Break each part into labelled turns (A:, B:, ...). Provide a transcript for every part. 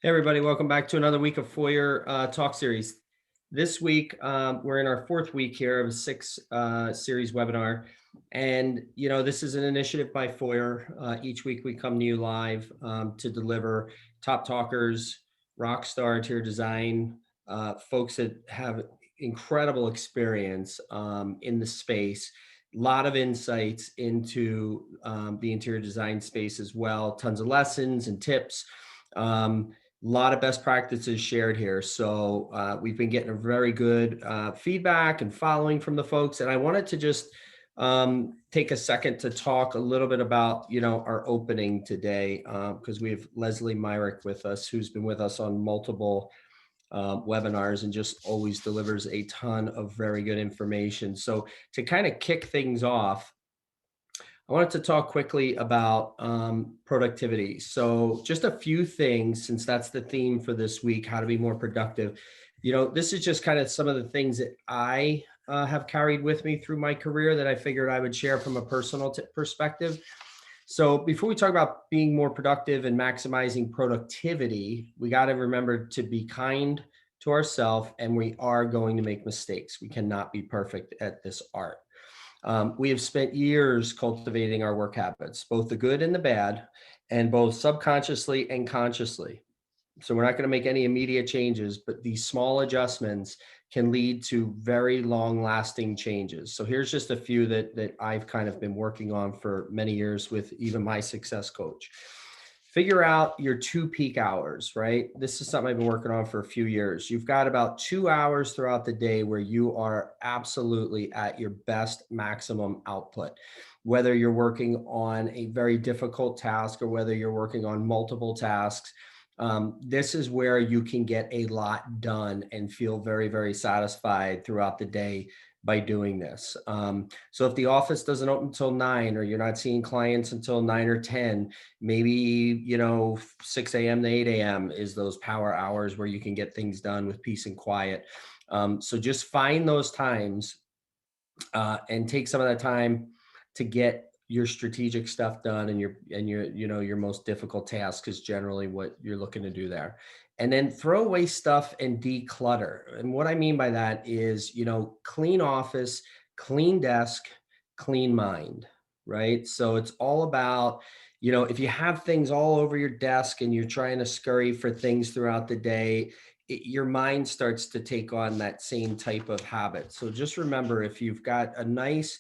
A: Hey everybody, welcome back to another week of Foyr Talk Series. This week, we're in our fourth week here of a six series webinar. And, this is an initiative by Foyr. Each week we come to you live to deliver top talkers, rock star interior design, folks that have incredible experience in the space, a lot of insights into the interior design space as well, tons of lessons and tips. A lot of best practices shared here. So we've been getting a very good feedback and following from the folks. And I wanted to just take a second to talk a little bit about, our opening today, because we have Lesley Myrick with us, who's been with us on multiple webinars and just always delivers a ton of very good information. So to kind of kick things off, I wanted to talk quickly about productivity. So, just a few things, since that's the theme for this week, how to be more productive. This is just kind of some of the things that I have carried with me through my career that I figured I would share from a personal perspective. So, before we talk about being more productive and maximizing productivity, we got to remember to be kind to ourselves, and we are going to make mistakes. We cannot be perfect at this art. We have spent years cultivating our work habits, both the good and the bad, and both subconsciously and consciously. So we're not going to make any immediate changes, but these small adjustments can lead to very long lasting changes. So here's just a few that I've kind of been working on for many years with even my success coach. Figure out your two peak hours, right? This is something I've been working on for a few years. You've got about 2 hours throughout the day where you are absolutely at your best maximum output. Whether you're working on a very difficult task or whether you're working on multiple tasks, this is where you can get a lot done and feel very, very satisfied throughout the day by doing this. So if the office doesn't open until 9 or you're not seeing clients until 9 or 10, maybe 6 a.m. to 8 a.m. is those power hours where you can get things done with peace and quiet. So just find those times and take some of that time to get your strategic stuff done, and your most difficult task is generally what you're looking to do there. And then throw away stuff and declutter. And what I mean by that is, clean office, clean desk, clean mind, right? So it's all about, if you have things all over your desk and you're trying to scurry for things throughout the day, your mind starts to take on that same type of habit. So just remember, if you've got a nice,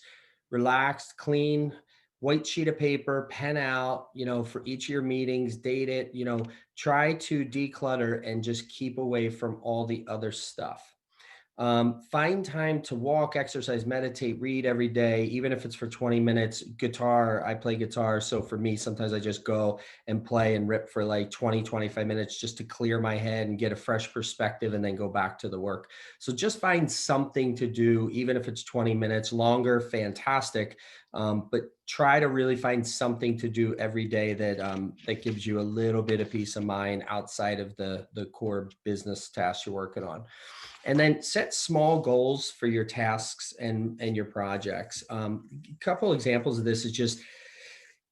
A: relaxed, clean white sheet of paper, pen out, for each of your meetings, date it, try to declutter and just keep away from all the other stuff. Find time to walk, exercise, meditate, read every day, even if it's for 20 minutes. Guitar, I play guitar. So for me, sometimes I just go and play and rip for like 20, 25 minutes just to clear my head and get a fresh perspective and then go back to the work. So just find something to do, even if it's 20 minutes longer, fantastic. But try to really find something to do every day that gives you a little bit of peace of mind outside of the core business tasks you're working on. And then set small goals for your tasks and your projects. A couple examples of this is just,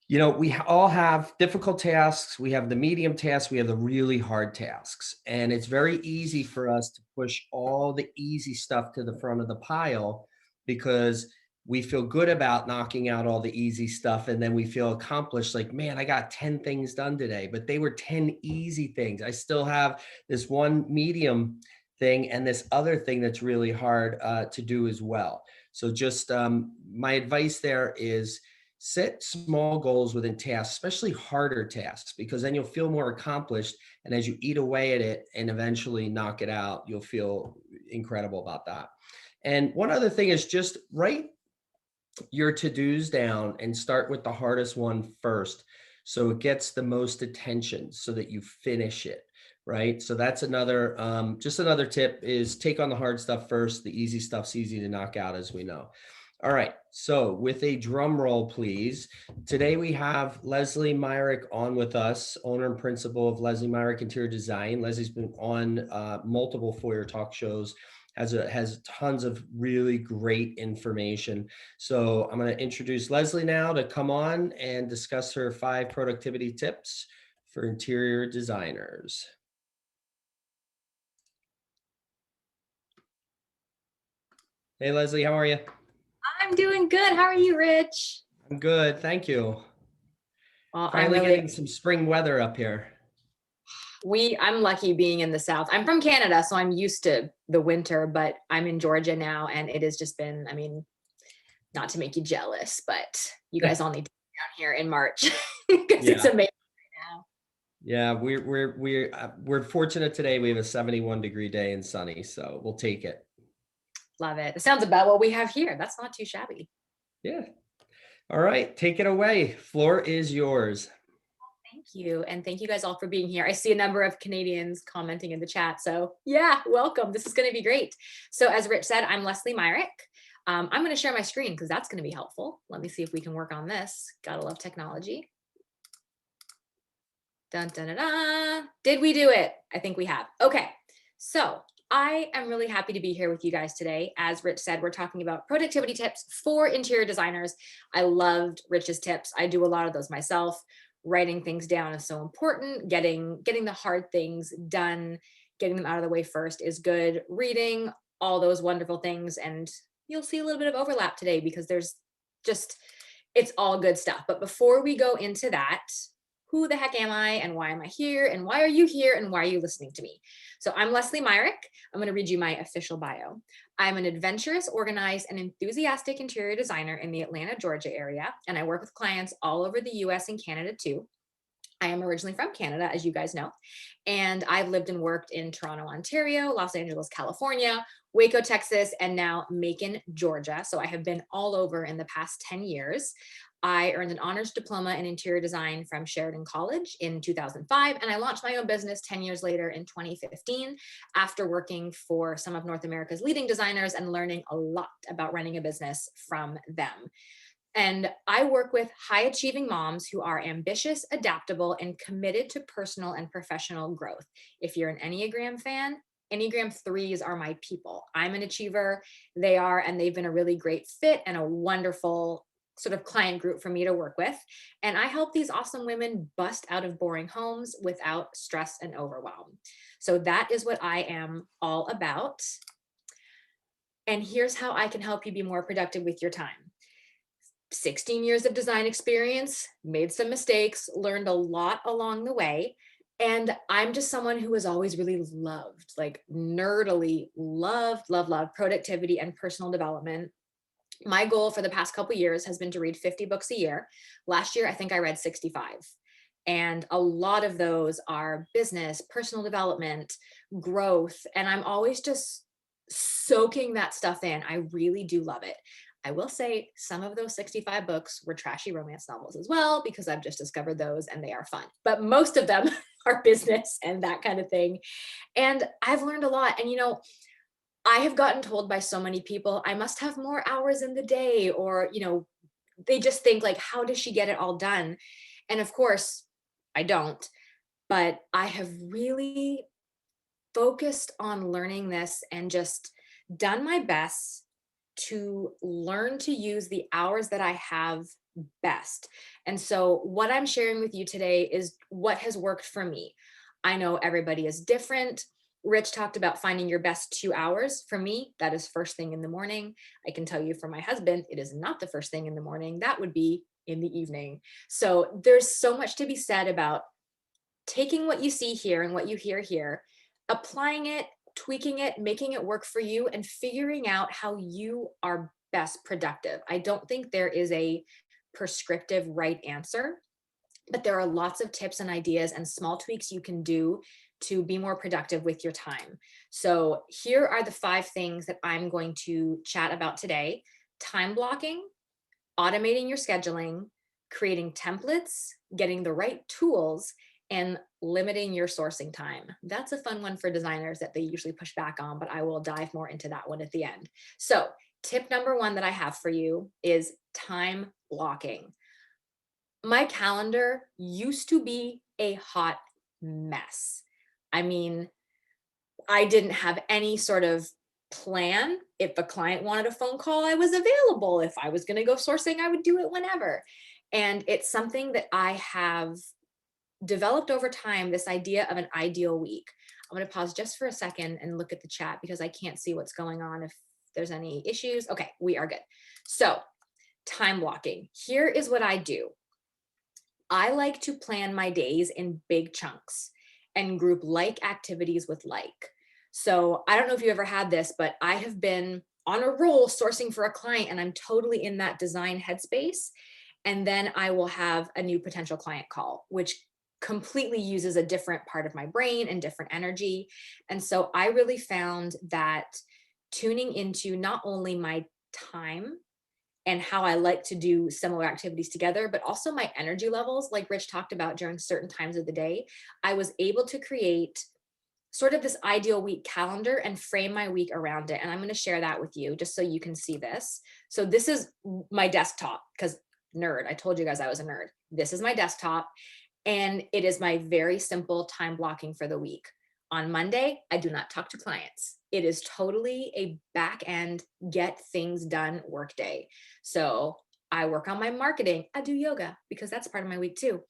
A: we all have difficult tasks. We have the medium tasks. We have the really hard tasks. And it's very easy for us to push all the easy stuff to the front of the pile because we feel good about knocking out all the easy stuff. And then we feel accomplished, like, man, I got 10 things done today, but they were 10 easy things. I still have this one medium thing and this other thing that's really hard to do as well. So just my advice there is set small goals within tasks, especially harder tasks, because then you'll feel more accomplished. And as you eat away at it and eventually knock it out, you'll feel incredible about that. And one other thing is just write your to-dos down and start with the hardest one first. So it gets the most attention so that you finish it. Right. So that's another, just another tip is take on the hard stuff first. The easy stuff's easy to knock out, as we know. All right. So with a drum roll, please. Today we have Lesley Myrick on with us, owner and principal of Lesley Myrick Interior Design. Lesley's been on multiple Foyr talk shows, has tons of really great information. So I'm going to introduce Lesley now to come on and discuss her 5 productivity tips for interior designers. Hey, Leslie, how are you?
B: I'm doing good. How are you, Rich?
A: I'm good, thank you.
B: Well,
A: Finally getting some spring weather up here.
B: I'm lucky being in the South. I'm from Canada, so I'm used to the winter, but I'm in Georgia now and it has just been, I mean, not to make you jealous, but you guys all need to be down here in March because it's
A: Yeah,
B: amazing now.
A: yeah, we're fortunate today. We have a 71-degree day and sunny, so we'll take it.
B: Love it. It sounds about what we have here. That's not too shabby.
A: Yeah. All right, take it away. Floor is yours.
B: Thank you. And thank you guys all for being here. I see a number of Canadians commenting in the chat. So yeah, welcome. This is going to be great. So as Rich said, I'm Lesley Myrick. I'm going to share my screen because that's going to be helpful. Let me see if we can work on this. Gotta love technology. Dun, dun, dun, dun. Did we do it? I think we have. Okay. So I am really happy to be here with you guys today. As Rich said, we're talking about productivity tips for interior designers. I loved Rich's tips. I do a lot of those myself. Writing things down is so important. Getting the hard things done, getting them out of the way first is good. Reading, all those wonderful things. And you'll see a little bit of overlap today because there's just, it's all good stuff. But before we go into that, who the heck am I and why am I here and why are you here and why are you listening to me? So I'm Lesley Myrick. I'm going to read you my official bio. I'm an adventurous, organized, and enthusiastic interior designer in the Atlanta, Georgia area, and I work with clients all over the US and Canada too. I am originally from Canada, as you guys know, and I've lived and worked in Toronto, Ontario, Los Angeles, California, Waco, Texas, and now Macon, Georgia. So I have been all over in the past 10 years. I earned an honors diploma in interior design from Sheridan College in 2005, and I launched my own business 10 years later in 2015 after working for some of North America's leading designers and learning a lot about running a business from them. And I work with high achieving moms who are ambitious, adaptable, and committed to personal and professional growth. If you're an Enneagram fan, Enneagram threes are my people. I'm an achiever. They are, and they've been a really great fit and a wonderful sort of client group for me to work with. And I help these awesome women bust out of boring homes without stress and overwhelm. So that is what I am all about. And here's how I can help you be more productive with your time. 16 years of design experience, made some mistakes, learned a lot along the way. And I'm just someone who has always really loved, like nerdily loved productivity and personal development. My goal for the past couple years has been to read 50 books a year. Last year, I think I read 65. And a lot of those are business, personal development, growth. And I'm always just soaking that stuff in. I really do love it. I will say some of those 65 books were trashy romance novels as well, because I've just discovered those and they are fun. But most of them are business and that kind of thing. And I've learned a lot. And, you know, I have gotten told by so many people, I must have more hours in the day, or, you know, they just think like, how does she get it all done? And of course, I don't, but I have really focused on learning this and just done my best to learn to use the hours that I have best. And so, what I'm sharing with you today is what has worked for me. I know everybody is different. Rich talked about finding your best 2 hours. For me, that is first thing in the morning. I can tell you for my husband, it is not the first thing in the morning. That would be in the evening. So, there's so much to be said about taking what you see here and what you hear here, applying it, tweaking it, making it work for you, and figuring out how you are best productive. I don't think there is a prescriptive right answer, but there are lots of tips and ideas and small tweaks you can do to be more productive with your time. So, here are the 5 things that I'm going to chat about today: time blocking, automating your scheduling, creating templates, getting the right tools, and limiting your sourcing time. That's a fun one for designers that they usually push back on, but I will dive more into that one at the end. So, tip number 1 that I have for you is time blocking. My calendar used to be a hot mess. I mean, I didn't have any sort of plan. If a client wanted a phone call, I was available. If I was going to go sourcing, I would do it whenever. And it's something that I have developed over time, this idea of an ideal week. I'm going to pause just for a second and look at the chat because I can't see what's going on if there's any issues. Okay, we are good. So time blocking. Here is what I do. I like to plan my days in big chunks and group like activities with like. So I don't know if you ever had this, but I have been on a roll sourcing for a client and I'm totally in that design headspace. And then I will have a new potential client call, which completely uses a different part of my brain and different energy. And so I really found that tuning into not only my time and how I like to do similar activities together, but also my energy levels, like Rich talked about during certain times of the day, I was able to create sort of this ideal week calendar and frame my week around it. And I'm going to share that with you just so you can see this. So this is my desktop because nerd, I told you guys I was a nerd. This is my desktop and it is my very simple time blocking for the week. On Monday, I do not talk to clients. It is totally a back end, get things done work day. So I work on my marketing. I do yoga because that's part of my week too.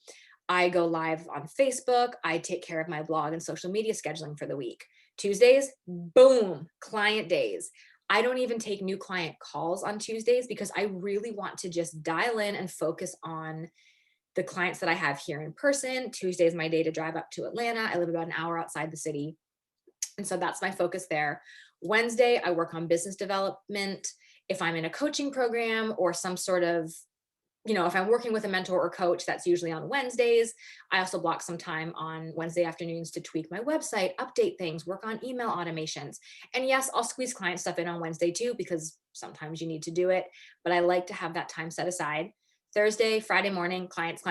B: I go live on Facebook. I take care of my blog and social media scheduling for the week. Tuesdays, boom, client days. I don't even take new client calls on Tuesdays because I really want to just dial in and focus on the clients that I have here in person. Tuesday is my day to drive up to Atlanta. I live about an hour outside the city. And so that's my focus there. Wednesday, I work on business development. If I'm in a coaching program or some sort of, if I'm working with a mentor or coach, that's usually on Wednesdays. I also block some time on Wednesday afternoons to tweak my website, update things, work on email automations. And yes, I'll squeeze client stuff in on Wednesday too, because sometimes you need to do it, but I like to have that time set aside. Thursday, Friday morning, clients.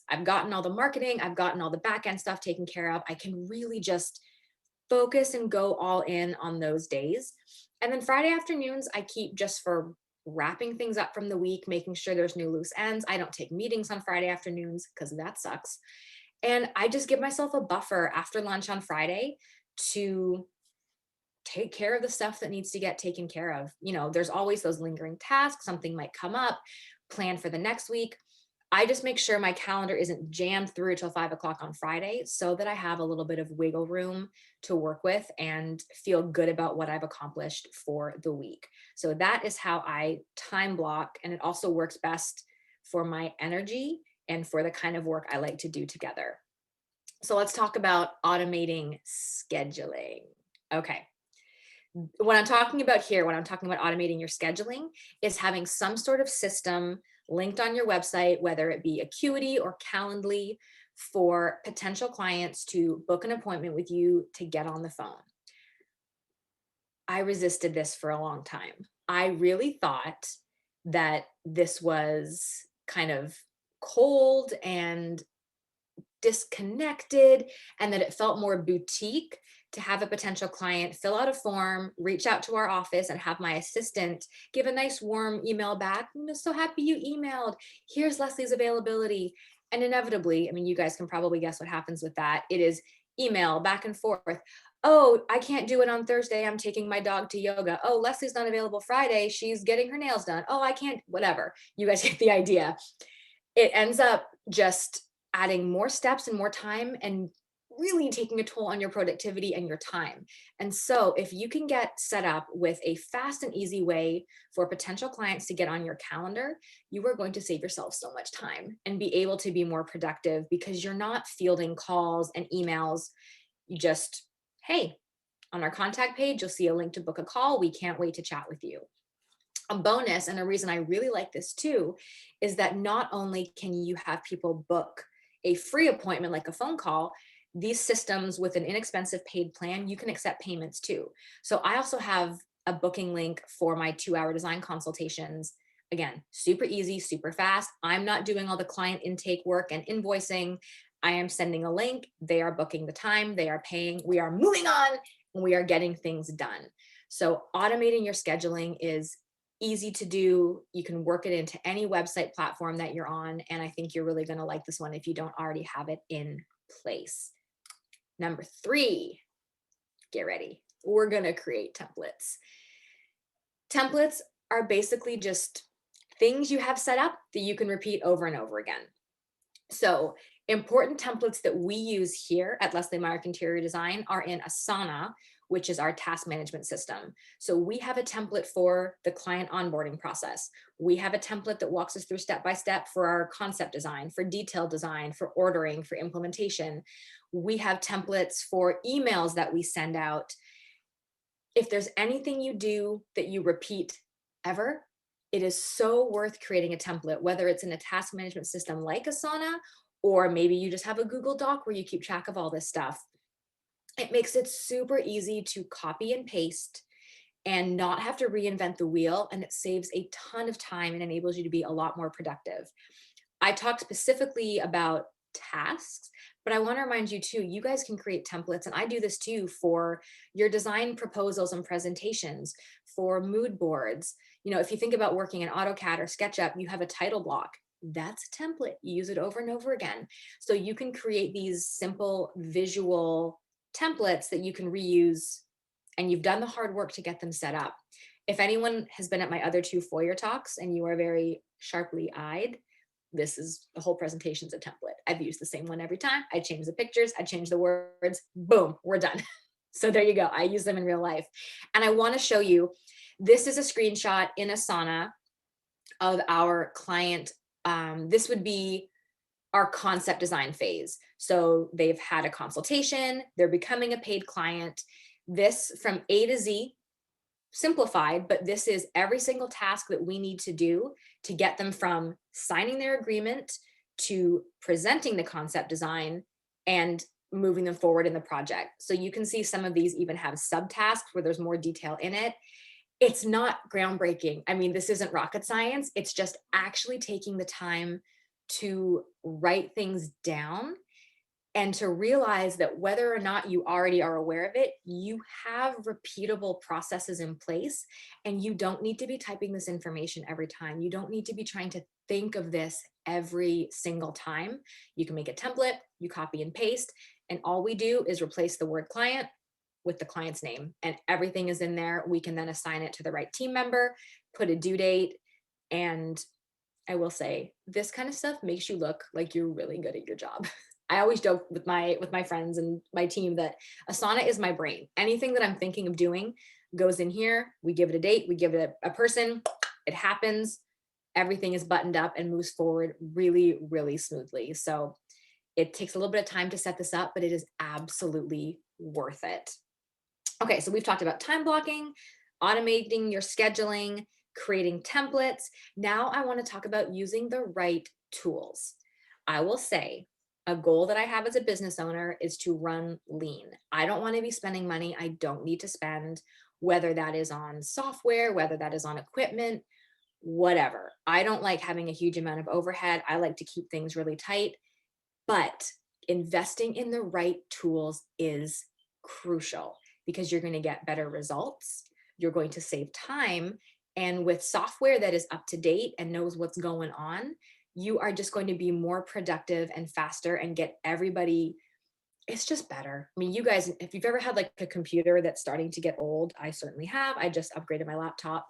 B: I've gotten all the marketing, I've gotten all the back end stuff taken care of. I can really just focus and go all in on those days. And then Friday afternoons, I keep just for wrapping things up from the week, making sure there's no loose ends. I don't take meetings on Friday afternoons because that sucks. And I just give myself a buffer after lunch on Friday to take care of the stuff that needs to get taken care of. There's always those lingering tasks, something might come up, plan for the next week. I just make sure my calendar isn't jammed through till 5 o'clock on Friday so that I have a little bit of wiggle room to work with and feel good about what I've accomplished for the week. So that is how I time block. And it also works best for my energy and for the kind of work I like to do together. So let's talk about automating scheduling. Okay. What I'm talking about here, when I'm talking about automating your scheduling, is having some sort of system linked on your website, whether it be Acuity or Calendly, for potential clients to book an appointment with you to get on the phone. I resisted this for a long time. I really thought that this was kind of cold and disconnected and that it felt more boutique to have a potential client fill out a form, reach out to our office and have my assistant give a nice warm email back. I'm so happy you emailed. Here's Lesley's availability. And inevitably, you guys can probably guess what happens with that. It is email back and forth. Oh, I can't do it on Thursday. I'm taking my dog to yoga. Oh, Lesley's not available Friday. She's getting her nails done. Oh, I can't, whatever. You guys get the idea. It ends up just adding more steps and more time and really taking a toll on your productivity and your time. And so if you can get set up with a fast and easy way for potential clients to get on your calendar, you are going to save yourself so much time and be able to be more productive because you're not fielding calls and emails. You just, hey, on our contact page, you'll see a link to book a call. We can't wait to chat with you. A bonus, and a reason I really like this too, is that not only can you have people book a free appointment like a phone call, these systems with an inexpensive paid plan, you can accept payments too. So I also have a booking link for my 2-hour design consultations. Again, super easy, super fast. I'm not doing all the client intake work and invoicing. I am sending a link. They are booking the time. They are paying. We are moving on and we are getting things done. So automating your scheduling is easy to do. You can work it into any website platform that you're on. And I think you're really going to like this one if you don't already have it in place. Number 3, get ready. We're going to create templates. Templates are basically just things you have set up that you can repeat over and over again. So important templates that we use here at Lesley Myrick Interior Design are in Asana, which is our task management system. So we have a template for the client onboarding process. We have a template that walks us through step by step for our concept design, for detail design, for ordering, for implementation. We have templates for emails that we send out. If there's anything you do that you repeat ever, it is so worth creating a template, whether it's in a task management system like Asana, or maybe you just have a Google Doc where you keep track of all this stuff. It makes it super easy to copy and paste and not have to reinvent the wheel. And it saves a ton of time and enables you to be a lot more productive. I talked specifically about tasks, but I want to remind you too, you guys can create templates. And I do this too for your design proposals and presentations, for mood boards. You know, if you think about working in AutoCAD or SketchUp, you have a title block. That's a template. You use it over and over again. So you can create these simple visual templates that you can reuse, and you've done the hard work to get them set up. If anyone has been at my other 2 Foyr talks and you are very sharply eyed, this is the whole presentation's a template. I've used the same one every time. I change the pictures, I change the words, boom, we're done. So there you go. I use them in real life. And I want to show you, this is a screenshot in Asana of our client. This would be our concept design phase. So they've had a consultation, they're becoming a paid client. This from A to Z, simplified, but this is every single task that we need to do to get them from signing their agreement to presenting the concept design and moving them forward in the project. So you can see some of these even have subtasks where there's more detail in it. It's not groundbreaking. I mean, this isn't rocket science. It's just actually taking the time to write things down and to realize that whether or not you already are aware of it, you have repeatable processes in place, and you don't need to be typing this information every time. You don't need to be trying to think of this every single time. You can make a template, you copy and paste, and all we do is replace the word client with the client's name, and everything is in there. We can then assign it to the right team member, put a due date, and I will say this kind of stuff makes you look like you're really good at your job. I always joke with my friends and my team that Asana is my brain. Anything that I'm thinking of doing goes in here. We give it a date, we give it a person, it happens. Everything is buttoned up and moves forward really, really smoothly. So it takes a little bit of time to set this up, but it is absolutely worth it. Okay, so we've talked about time blocking, automating your scheduling, creating templates. Now I want to talk about using the right tools. I will say a goal that I have as a business owner is to run lean. I don't want to be spending money I don't need to spend, whether that is on software, whether that is on equipment, whatever. I don't like having a huge amount of overhead. I like to keep things really tight, but investing in the right tools is crucial because you're going to get better results. You're going to save time. And with software that is up to date and knows what's going on, you are just going to be more productive and faster and get everybody. It's just better. I mean, you guys, if you've ever had like a computer that's starting to get old, I certainly have. I just upgraded my laptop.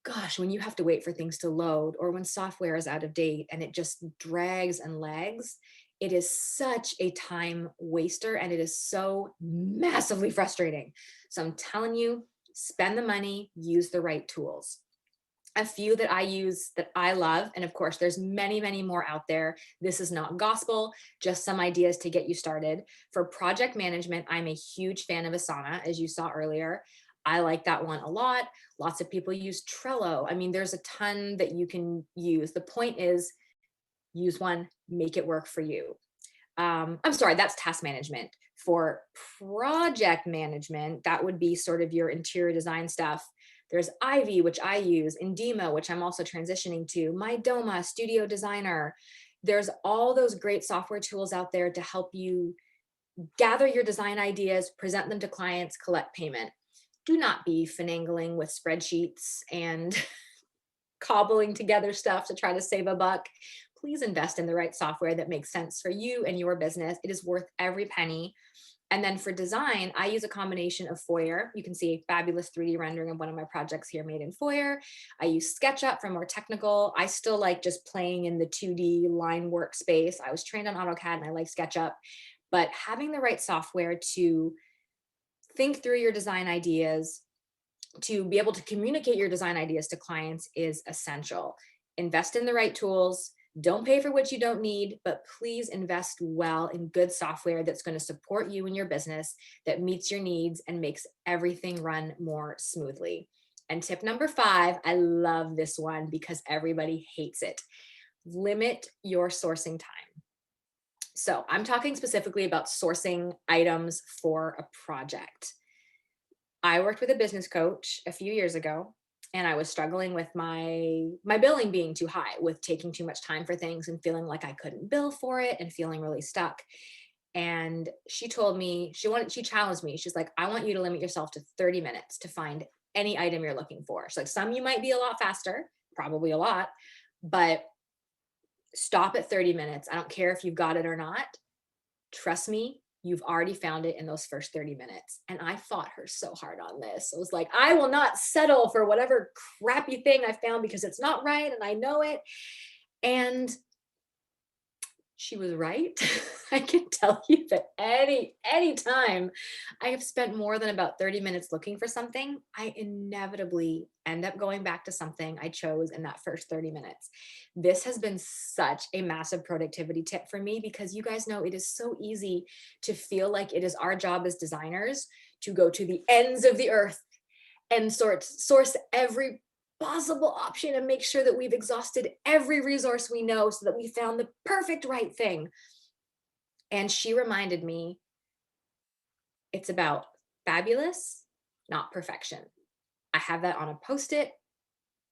B: Gosh, when you have to wait for things to load or when software is out of date and it just drags and lags, it is such a time waster and it is so massively frustrating. So I'm telling you, spend the money, use the right tools. A few that I use that I love, and of course there's many, many more out there. This is not gospel, just some ideas to get you started. For project management, I'm a huge fan of Asana, as you saw earlier. I like that one a lot. Lots of people use Trello. I mean, there's a ton that you can use. The point is, use one, make it work for you. I'm sorry, that's task management. For project management, that would be sort of your interior design stuff. There's Ivy, which I use, Indemo, which I'm also transitioning to, MyDoma, Studio Designer. There's all those great software tools out there to help you gather your design ideas, present them to clients, collect payment. Do not be finagling with spreadsheets and cobbling together stuff to try to save a buck. Please invest in the right software that makes sense for you and your business. It is worth every penny. And then for design, I use a combination of Foyr. You can see a fabulous 3D rendering of one of my projects here made in Foyr. I use SketchUp for more technical. I still like just playing in the 2D line workspace. I was trained on AutoCAD and I like SketchUp, but having the right software to think through your design ideas. To be able to communicate your design ideas to clients is essential. Invest in the right tools. Don't pay for what you don't need, but please invest well in good software that's going to support you and your business, that meets your needs and makes everything run more smoothly. And tip number 5, I love this one because everybody hates it. Limit your sourcing time. So I'm talking specifically about sourcing items for a project. I worked with a business coach a few years ago, and I was struggling with my billing being too high, with taking too much time for things and feeling like I couldn't bill for it and feeling really stuck. And she told me, she challenged me. She's like, I want you to limit yourself to 30 minutes to find any item you're looking for. She's like, some you might be a lot faster, probably a lot, but stop at 30 minutes. I don't care if you've got it or not. Trust me, you've already found it in those first 30 minutes. And I fought her so hard on this. I was like, I will not settle for whatever crappy thing I found because it's not right and I know it. And she was right. I can tell you that any time I have spent more than about 30 minutes looking for something, I inevitably end up going back to something I chose in that first 30 minutes. This has been such a massive productivity tip for me because you guys know it is so easy to feel like it is our job as designers to go to the ends of the earth and source every possible option and make sure that we've exhausted every resource we know so that we found the perfect right thing. And she reminded me it's about fabulous, not perfection. I have that on a Post-it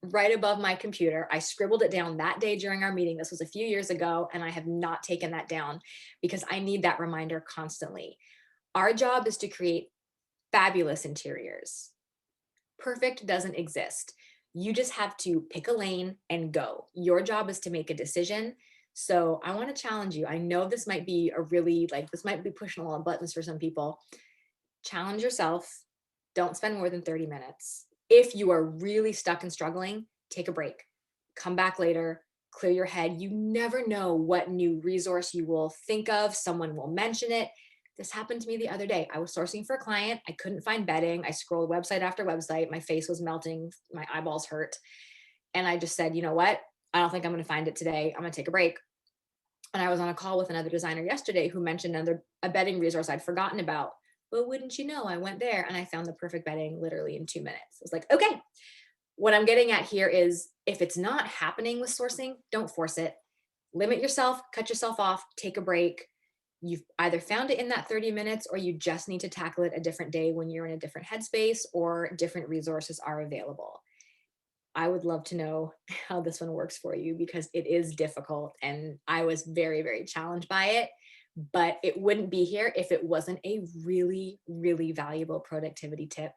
B: right above my computer. I scribbled it down that day during our meeting. This was a few years ago, and I have not taken that down because I need that reminder constantly. Our job is to create fabulous interiors. Perfect doesn't exist. You just have to pick a lane and go. Your job is to make a decision. So I want to challenge you. I know this might be this might be pushing a lot of buttons for some people. Challenge yourself. Don't spend more than 30 minutes. If you are really stuck and struggling, take a break. Come back later, clear your head. You never know what new resource you will think of. Someone will mention it. This happened to me the other day. I was sourcing for a client. I couldn't find bedding. I scrolled website after website. My face was melting. My eyeballs hurt. And I just said, you know what? I don't think I'm going to find it today. I'm going to take a break. And I was on a call with another designer yesterday who mentioned a bedding resource I'd forgotten about. But wouldn't you know, I went there and I found the perfect bedding literally in 2 minutes. I was like, okay, what I'm getting at here is if it's not happening with sourcing, don't force it. Limit yourself, cut yourself off, take a break. You've either found it in that 30 minutes or you just need to tackle it a different day when you're in a different headspace or different resources are available. I would love to know how this one works for you because it is difficult and I was very, very challenged by it, but it wouldn't be here if it wasn't a really, really valuable productivity tip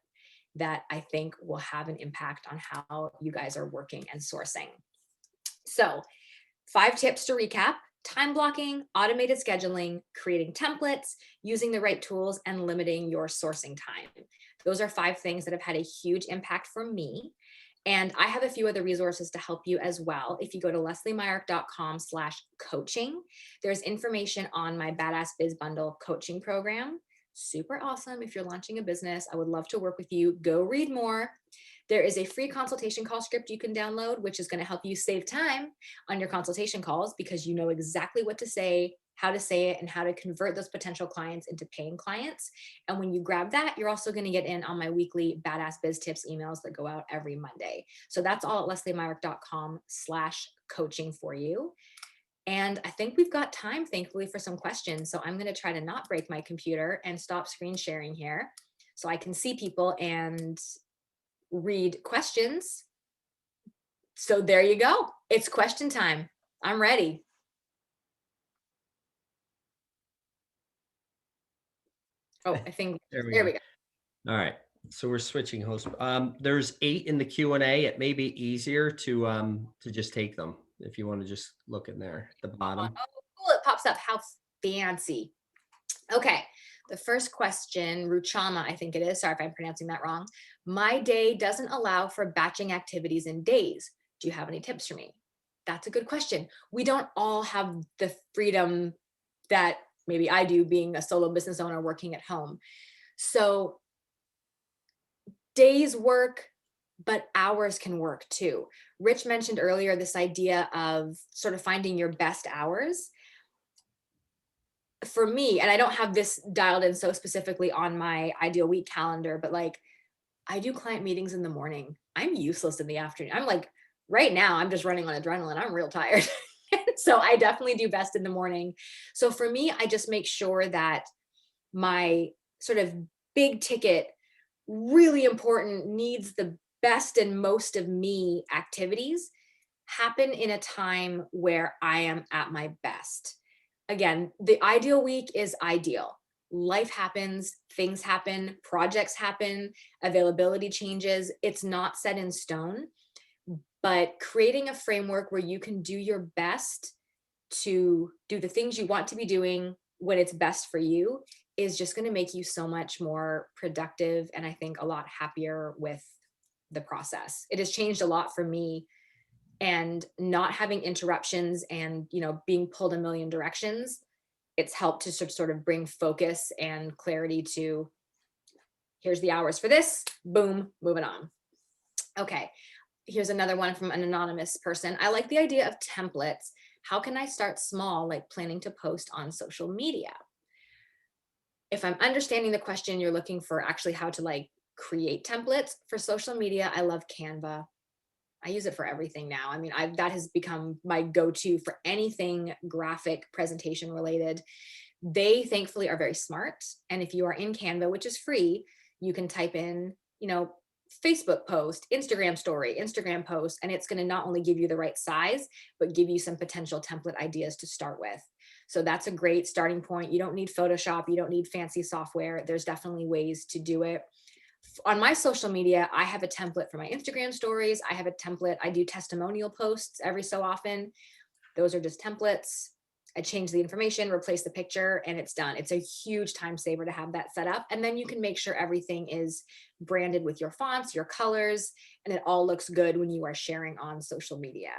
B: that I think will have an impact on how you guys are working and sourcing. So 5 tips to recap: time blocking, automated scheduling, creating templates, using the right tools, and limiting your sourcing time. Those are 5 things that have had a huge impact for me. And I have a few other resources to help you as well. If you go to lesleymyrick.com/coaching, there's information on my Badass Biz Bundle coaching program. Super awesome. If you're launching a business, I would love to work with you. Go read more. There is a free consultation call script you can download, which is going to help you save time on your consultation calls because you know exactly what to say, how to say it, and how to convert those potential clients into paying clients. And when you grab that, you're also going to get in on my weekly Badass Biz Tips emails that go out every Monday. So that's all at lesleymyrick.com/coaching for you. And I think we've got time, thankfully, for some questions. So I'm going to try to not break my computer and stop screen sharing here so I can see people and read questions. So there you go. It's question time. I'm ready. Oh, I think
A: There we
B: there
A: go.
B: we go.
A: All right. So we're switching hosts. There's 8 in the Q&A. It may be easier to just take them if you want to just look in there at the bottom.
B: Oh, cool. It pops up. How fancy. Okay. The first question, Ruchama, I think it is. Sorry if I'm pronouncing that wrong. My day doesn't allow for batching activities in days. Do you have any tips for me? That's a good question. We don't all have the freedom that maybe I do being a solo business owner working at home. So days work, but hours can work too. Rich mentioned earlier this idea of sort of finding your best hours. For me, and I don't have this dialed in so specifically on my ideal week calendar, but like I do client meetings in the morning. I'm useless in the afternoon. I'm like, right now, I'm just running on adrenaline. I'm real tired. So I definitely do best in the morning. So for me, I just make sure that my sort of big ticket, really important, needs the best and most of me activities happen in a time where I am at my best. Again, the ideal week is ideal. Life happens, things happen, projects happen, availability changes. It's not set in stone, but creating a framework where you can do your best to do the things you want to be doing when it's best for you is just going to make you so much more productive and I think a lot happier with the process. It has changed a lot for me, and not having interruptions and being pulled a million directions, it's helped to sort of bring focus and clarity to here's the hours for this, boom, moving on. Okay, here's another one from an anonymous person. I like the idea of templates. How can I start small, like planning to post on social media? If I'm understanding the question, you're looking for actually how to like create templates for social media. I love Canva. I use it for everything now. I mean, that has become my go-to for anything graphic presentation related. They thankfully are very smart. And if you are in Canva, which is free, you can type in, Facebook post, Instagram story, Instagram post, and it's going to not only give you the right size, but give you some potential template ideas to start with. So that's a great starting point. You don't need Photoshop. You don't need fancy software. There's definitely ways to do it. On my social media, I have a template for my Instagram stories. I have a template. I do testimonial posts every so often. Those are just templates. I change the information, replace the picture, and it's done. It's a huge time saver to have that set up. And then you can make sure everything is branded with your fonts, your colors, and it all looks good when you are sharing on social media.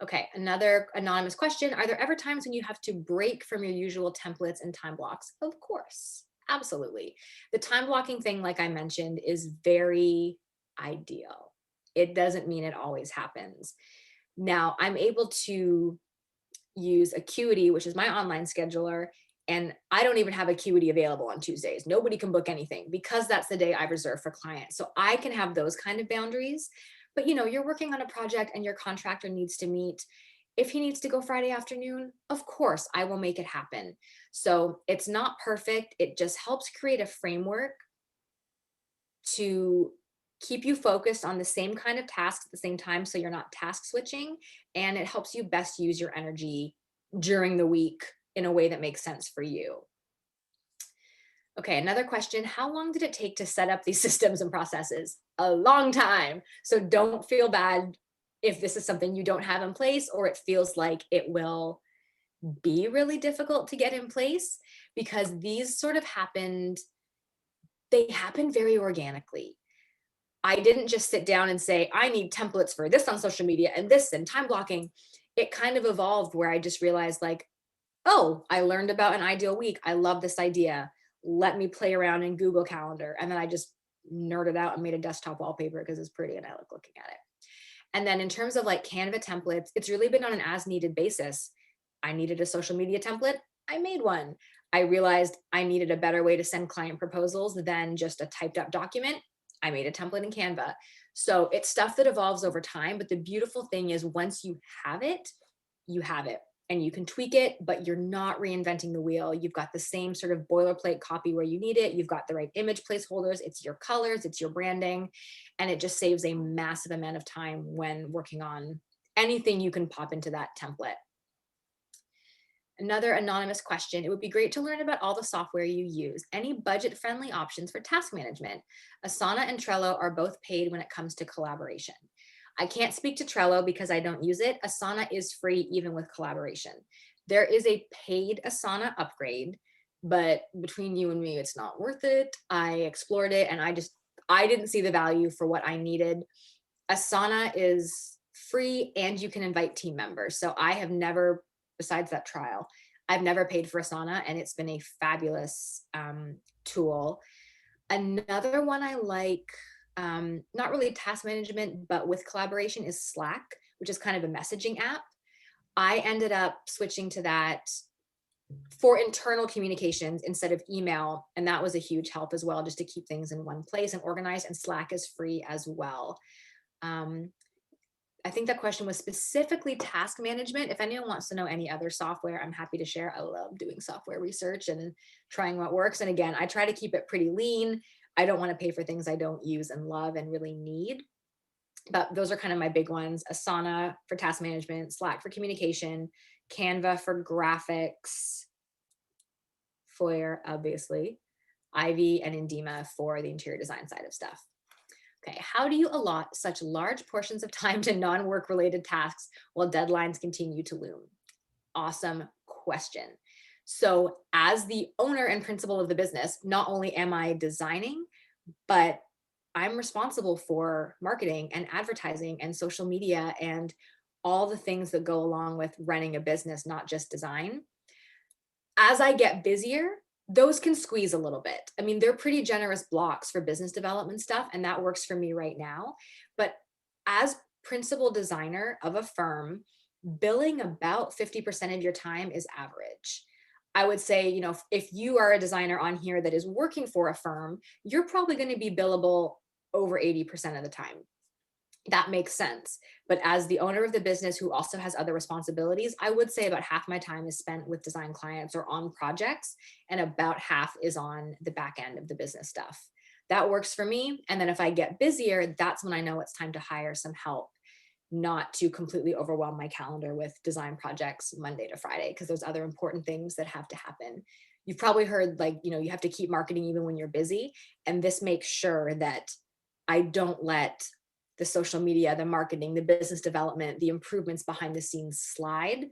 B: Okay, another anonymous question. Are there ever times when you have to break from your usual templates and time blocks? Of course, absolutely. The time blocking thing, like I mentioned, is very ideal. It doesn't mean it always happens. Now, I'm able to use Acuity, which is my online scheduler, and I don't even have Acuity available on Tuesdays. Nobody can book anything because that's the day I reserve for clients. So I can have those kind of boundaries. But you're working on a project and your contractor needs to meet. If he needs to go Friday afternoon, of course, I will make it happen. So it's not perfect. It just helps create a framework to keep you focused on the same kind of tasks at the same time so you're not task switching, and it helps you best use your energy during the week in a way that makes sense for you. Okay, another question. How long did it take to set up these systems and processes? A long time. So don't feel bad if this is something you don't have in place or it feels like it will be really difficult to get in place, because these sort of they happen very organically. I didn't just sit down and say, I need templates for this on social media and this and time blocking. It kind of evolved where I just realized like, oh, I learned about an ideal week. I love this idea. Let me play around in Google Calendar. And then I just nerded out and made a desktop wallpaper because it's pretty and I like looking at it. And then in terms of like Canva templates, it's really been on an as needed basis. I needed a social media template. I made one. I realized I needed a better way to send client proposals than just a typed up document. I made a template in Canva. So it's stuff that evolves over time. But the beautiful thing is once you have it, you have it. And you can tweak it, but you're not reinventing the wheel. You've got the same sort of boilerplate copy where you need it. You've got the right image placeholders. It's your colors, it's your branding. And it just saves a massive amount of time when working on anything you can pop into that template. Another anonymous question. It would be great to learn about all the software you use. Any budget-friendly options for task management? Asana and Trello are both paid when it comes to collaboration. I can't speak to Trello because I don't use it. Asana is free even with collaboration. There is a paid Asana upgrade, but between you and me, it's not worth it. I explored it and I didn't see the value for what I needed. Asana is free and you can invite team members. So I have never, besides that trial, I've never paid for Asana and it's been a fabulous tool. Another one I like, not really task management, but with collaboration, is Slack, which is kind of a messaging app. I ended up switching to that for internal communications instead of email. And that was a huge help as well, just to keep things in one place and organized. And Slack is free as well. Um, I think that question was specifically task management. If anyone wants to know any other software, I'm happy to share. I love doing software research and trying what works. And again, I try to keep it pretty lean. I don't want to pay for things I don't use and love and really need. But those are kind of my big ones. Asana for task management, Slack for communication, Canva for graphics, Foyr, obviously, Ivy and Indema for the interior design side of stuff. Okay, how do you allot such large portions of time to non-work related tasks while deadlines continue to loom? Awesome question. So as the owner and principal of the business, not only am I designing, but I'm responsible for marketing and advertising and social media and all the things that go along with running a business, not just design. As I get busier, those can squeeze a little bit. I mean, they're pretty generous blocks for business development stuff, and that works for me right now. But as principal designer of a firm, billing about 50% of your time is average. I would say, if you are a designer on here that is working for a firm, you're probably going to be billable over 80% of the time. That makes sense. But as the owner of the business who also has other responsibilities, I would say about half my time is spent with design clients or on projects, and about half is on the back end of the business stuff. That works for me. And then if I get busier, that's when I know it's time to hire some help, not to completely overwhelm my calendar with design projects Monday to Friday, because there's other important things that have to happen. You've probably heard, like, you have to keep marketing even when you're busy. And this makes sure that I don't let the social media, the marketing, the business development, the improvements behind the scenes slide.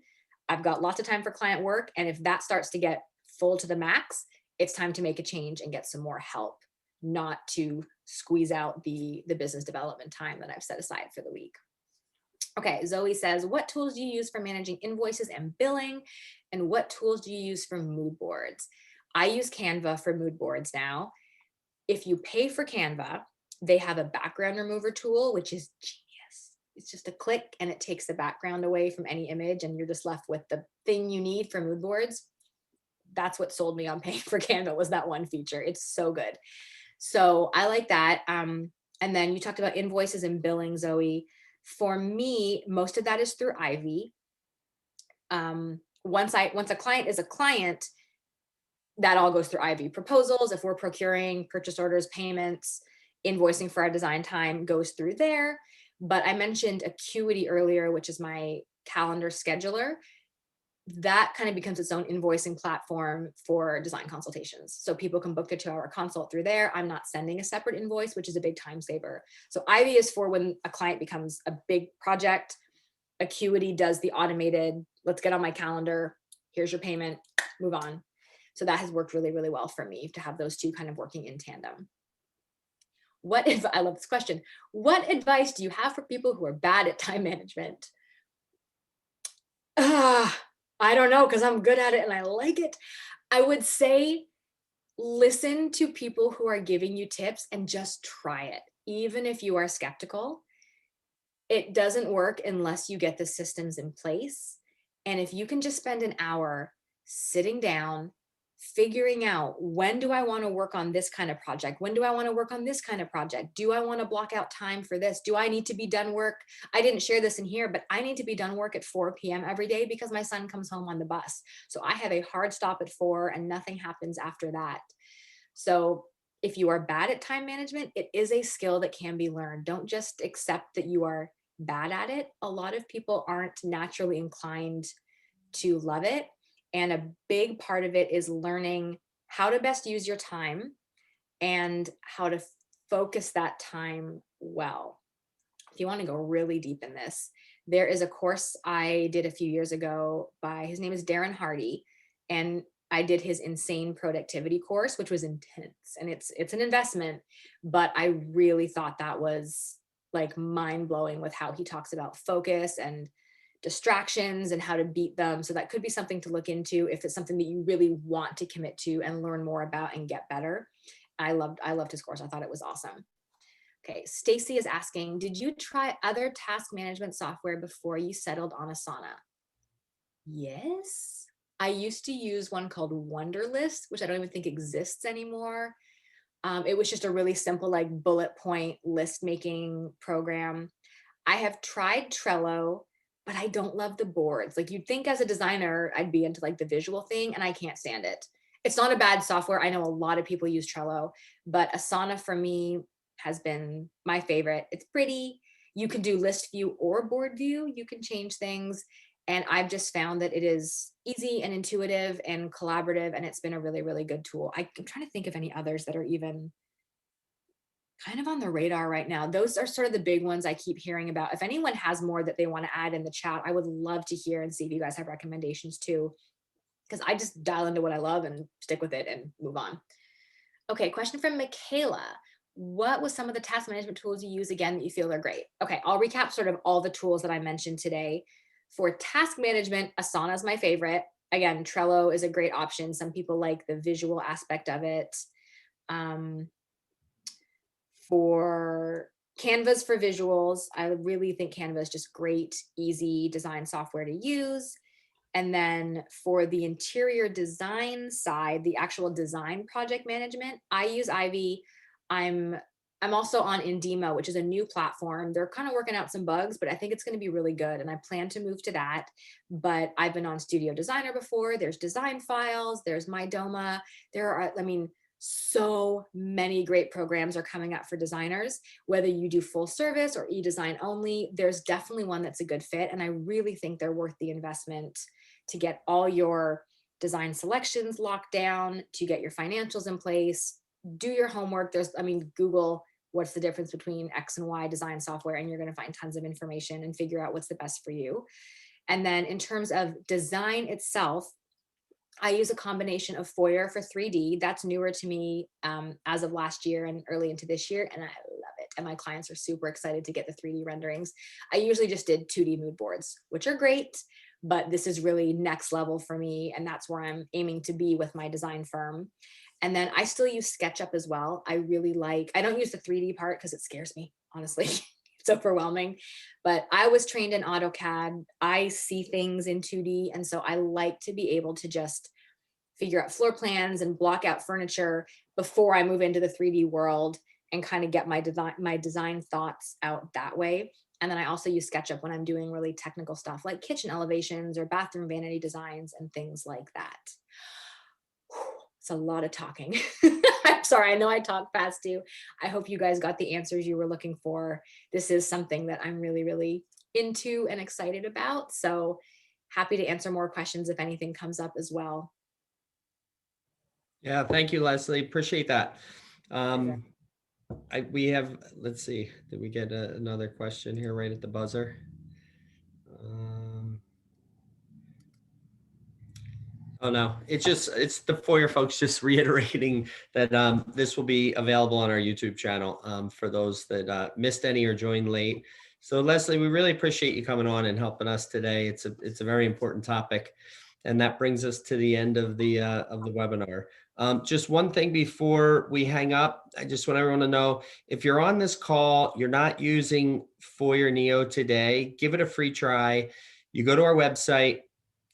B: I've got lots of time for client work. And if that starts to get full to the max, it's time to make a change and get some more help, not to squeeze out the business development time that I've set aside for the week. Okay, Zoe says, what tools do you use for managing invoices and billing? And what tools do you use for mood boards? I use Canva for mood boards now. If you pay for Canva, they have a background remover tool, which is genius. It's just a click and it takes the background away from any image and you're just left with the thing you need for mood boards. That's what sold me on paying for Canva, was that one feature. It's so good. So I like that. And then you talked about invoices and billing, Zoe. For me, most of that is through Ivy. Once a client is a client, that all goes through Ivy. Proposals, if we're procuring, purchase orders, payments, invoicing for our design time goes through there. But I mentioned Acuity earlier, which is my calendar scheduler. That kind of becomes its own invoicing platform for design consultations. So people can book their 2-hour consult through there. I'm not sending a separate invoice, which is a big time saver. So Ivy is for when a client becomes a big project. Acuity does the automated, let's get on my calendar, here's your payment, move on. So that has worked really, really well for me to have those two kind of working in tandem. I love this question. What advice do you have for people who are bad at time management? I don't know, because I'm good at it and I like it. I would say listen to people who are giving you tips and just try it. Even if you are skeptical, it doesn't work unless you get the systems in place. And if you can just spend an hour sitting down, figuring out, when do I want to work on this kind of project? When do I want to work on this kind of project? Do I want to block out time for this? Do I need to be done work? I didn't share this in here, but I need to be done work at 4 p.m. every day because my son comes home on the bus. So I have a hard stop at 4 and nothing happens after that. So if you are bad at time management, it is a skill that can be learned. Don't just accept that you are bad at it. A lot of people aren't naturally inclined to love it. And a big part of it is learning how to best use your time and how to focus that time well. If you want to go really deep in this, there is a course I did a few years ago his name is Darren Hardy, and I did his insane productivity course, which was intense, and it's an investment, but I really thought that was like mind blowing with how he talks about focus and distractions and how to beat them. So that could be something to look into if it's something that you really want to commit to and learn more about and get better. I loved his course. I thought it was awesome. Okay, Stacy is asking, did you try other task management software before you settled on Asana? Yes. I used to use one called Wunderlist, which I don't even think exists anymore. It was just a really simple, like bullet point list making program. I have tried Trello, but I don't love the boards. Like you'd think as a designer, I'd be into like the visual thing, and I can't stand it. It's not a bad software. I know a lot of people use Trello, but Asana for me has been my favorite. It's pretty. You can do list view or board view. You can change things. And I've just found that it is easy and intuitive and collaborative. And it's been a really, really good tool. I'm trying to think of any others that are even kind of on the radar right now. Those are sort of the big ones I keep hearing about. If anyone has more that they want to add in the chat, I would love to hear and see if you guys have recommendations too, because I just dial into what I love and stick with it and move on. Okay, question from Michaela. What was some of the task management tools you use again that you feel are great? Okay, I'll recap sort of all the tools that I mentioned today. For task management, Asana is my favorite. Again, Trello is a great option. Some people like the visual aspect of it. For Canvas for visuals, I really think Canva is just great, easy design software to use. And then for the interior design side, the actual design project management, I use Ivy. I'm also on Indemo, which is a new platform. They're kind of working out some bugs, but I think it's going to be really good. And I plan to move to that. But I've been on Studio Designer before. There's Design Files. There's MyDoma. There are, I mean, so many great programs are coming up for designers. Whether you do full service or e-design only, there's definitely one that's a good fit. And I really think they're worth the investment to get all your design selections locked down, to get your financials in place, do your homework. Google what's the difference between X and Y design software, and you're going to find tons of information and figure out what's the best for you. And then in terms of design itself, I use a combination of Foyr for 3D. That's newer to me as of last year and early into this year, and I love it. And my clients are super excited to get the 3D renderings. I usually just did 2D mood boards, which are great, but this is really next level for me, and that's where I'm aiming to be with my design firm. And then I still use SketchUp as well. I don't use the 3D part because it scares me, honestly. It's overwhelming, but I was trained in AutoCAD. I see things in 2D. And so I like to be able to just figure out floor plans and block out furniture before I move into the 3D world and kind of get my design thoughts out that way. And then I also use SketchUp when I'm doing really technical stuff like kitchen elevations or bathroom vanity designs and things like that. It's a lot of talking. I'm sorry, I know I talk fast too. I hope you guys got the answers you were looking for. This is something that I'm really, really into and excited about. So happy to answer more questions if anything comes up as well.
A: Yeah, thank you, Lesley. Appreciate that. We have, let's see, did we get another question here right at the buzzer? Oh no, it's the Foyr folks just reiterating that this will be available on our YouTube channel for those that missed any or joined late. So Lesley, we really appreciate you coming on and helping us today. It's a very important topic, and that brings us to the end of the webinar. Just one thing before we hang up, I just want everyone to know, if you're on this call, you're not using Foyr Neo today, give it a free try. You go to our website.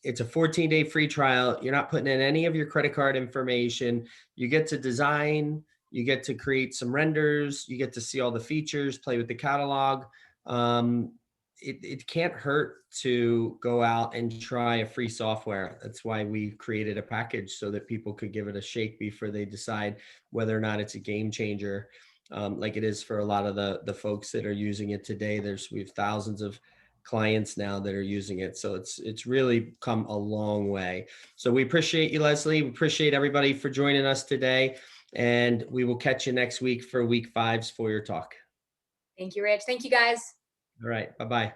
A: It's a 14-day free trial. You're not putting in any of your credit card information. You get to design, you get to create some renders, you get to see all the features, play with the catalog. It can't hurt to go out and try a free software. That's why we created a package so that people could give it a shake before they decide whether or not it's a game changer, like it is for a lot of the folks that are using it today. We have thousands of clients now that are using it. So it's really come a long way. So we appreciate you, Lesley. We appreciate everybody for joining us today. And we will catch you next week for week 5's Foyr Talk.
B: Thank you, Rich. Thank you, guys.
A: All right. Bye-bye.